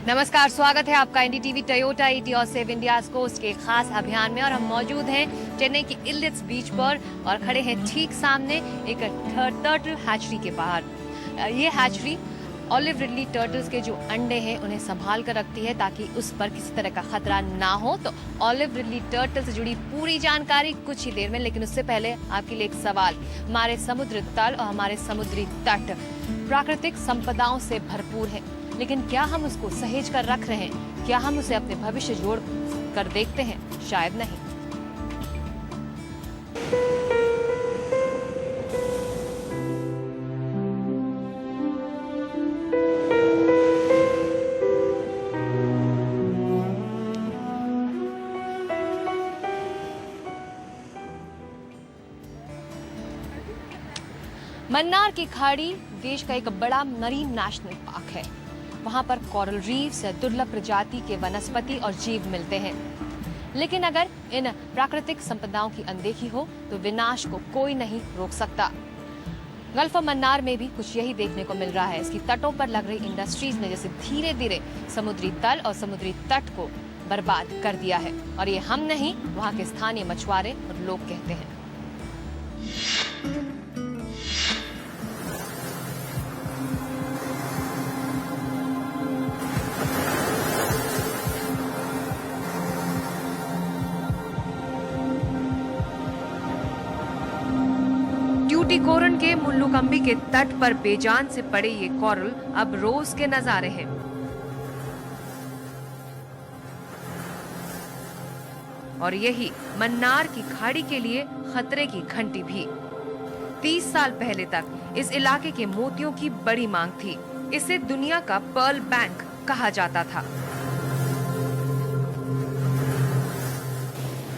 नमस्कार, स्वागत है आपका NDTV Toyota Etios save India coast के खास अभियान में। और हम मौजूद हैं चेन्नई की इलियट्स बीच पर और खड़े हैं ठीक सामने एक टर्टल हैचरी के बाहर। ये हैचरी ऑलिव रिडली टर्टल्स के जो अंडे हैं उन्हें संभाल कर रखती है ताकि उस पर किसी तरह का खतरा ना हो। तो ऑलिव रिडली टर्टल से जुड़ी पूरी जानकारी कुछ ही देर में, लेकिन उससे पहले आपके लिए एक सवाल। हमारे समुद्र तल और हमारे समुद्री तट प्राकृतिक संपदाओं से भरपूर है, लेकिन क्या हम उसको सहेज कर रख रहे हैं? क्या हम उसे अपने भविष्य जोड़ कर देखते हैं? शायद नहीं। मन्नार की खाड़ी देश का एक बड़ा मरीन नेशनल पार्क है। वहां पर कोरल रीफ्स, दुर्लभ प्रजाति के वनस्पति और जीव मिलते हैं। लेकिन अगर इन प्राकृतिक संपदाओं की अनदेखी हो तो विनाश को कोई नहीं रोक सकता। गल्फ ऑफ मन्नार में भी कुछ यही देखने को मिल रहा है। इसकी तटों पर लग रही इंडस्ट्रीज ने जैसे धीरे धीरे समुद्री तल और समुद्री तट को बर्बाद कर दिया है। और ये हम नहीं, वहाँ के स्थानीय मछुआरे और लोग कहते हैं। ट्यूटिकोरिन के मुल्लुकम्बी के तट पर बेजान से पड़े ये कोरल अब रोज के नजारे हैं। और यही मन्नार की खाड़ी के लिए खतरे की घंटी भी। 30 साल पहले तक इस इलाके के मोतियों की बड़ी मांग थी। इसे दुनिया का पर्ल बैंक कहा जाता था।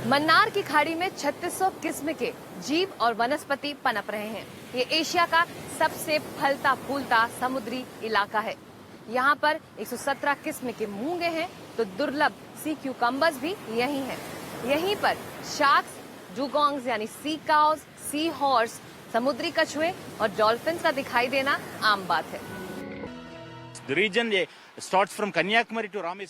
मन्नार की खाड़ी में 3600 किस्म के जीव और वनस्पति पनप रहे हैं। ये एशिया का सबसे फलता फूलता समुद्री इलाका है। यहाँ पर 117 किस्म के मूंगे हैं, तो दुर्लभ सी क्यूकम्बर्स भी यही हैं। यहीं पर शार्क्स, डुगोंग्स यानी सी काउस, सी हॉर्स, समुद्री कछुए और डॉल्फिन का दिखाई देना आम बात है।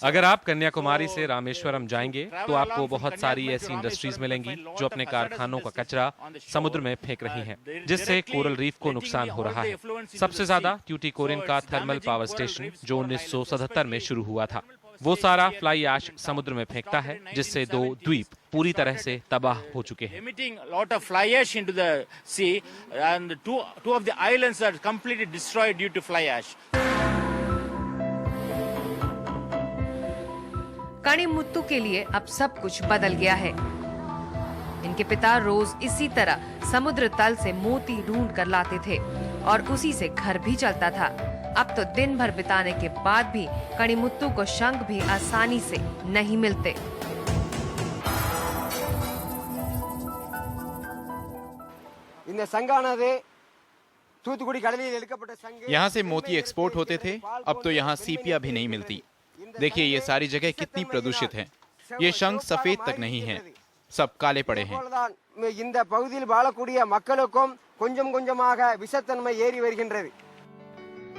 अगर आप कन्याकुमारी से रामेश्वरम जाएंगे तो आपको बहुत सारी ऐसी इंडस्ट्रीज मिलेंगी जो अपने कारखानों का कचरा समुद्र में फेंक रही हैं, जिससे कोरल रीफ को नुकसान हो रहा है। सबसे ज्यादा ट्यूटिकोरिन का थर्मल पावर स्टेशन जो 1977 में शुरू हुआ था, वो सारा फ्लाई ऐश समुद्र में फेंकता है, जिससे 2 द्वीप पूरी तरह से तबाह हो चुके हैं। कणिमुत्तु के लिए अब सब कुछ बदल गया है। इनके पिता रोज इसी तरह समुद्र तल से मोती ढूंढ कर लाते थे और उसी से घर भी चलता था। अब तो दिन भर बिताने के बाद भी कणिमुत्तु को शंख भी आसानी से नहीं मिलते। यहाँ से मोती एक्सपोर्ट होते थे, अब तो यहाँ सीपिया भी नहीं मिलती। देखिए ये सारी जगह कितनी प्रदूषित है। ये शंख सफेद तक नहीं है, सब काले पड़े हैं।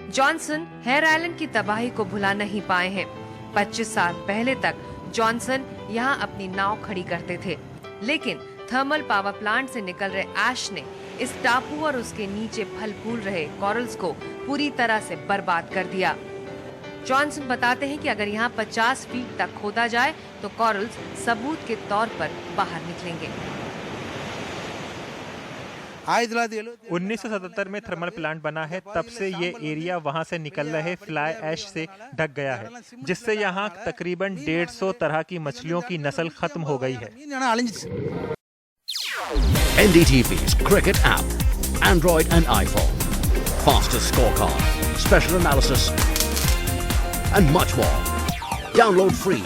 जॉनसन हेयर आइलैंड की तबाही को भुला नहीं पाए हैं। 25 साल पहले तक जॉनसन यहाँ अपनी नाव खड़ी करते थे, लेकिन थर्मल पावर प्लांट से निकल रहे ऐश ने इस टापू और उसके नीचे फल फूल रहे कोरल्स को पूरी तरह से बर्बाद कर दिया। जॉनसन बताते हैं कि अगर यहाँ 50 फीट तक खोदा जाए तो कोरल्स सबूत के तौर पर बाहर निकलेंगे। 1977 में थर्मल प्लांट बना है, तब से ये एरिया वहाँ से निकल रहे फ्लाई ऐश से ढक गया है, जिससे यहाँ तकरीबन 150 तरह की मछलियों की नस्ल खत्म हो गई है। NDTV's cricket app, Android and iPhone, fastest scorecard, special analysis, and much more. Download free.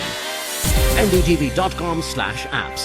ndtv.com/apps.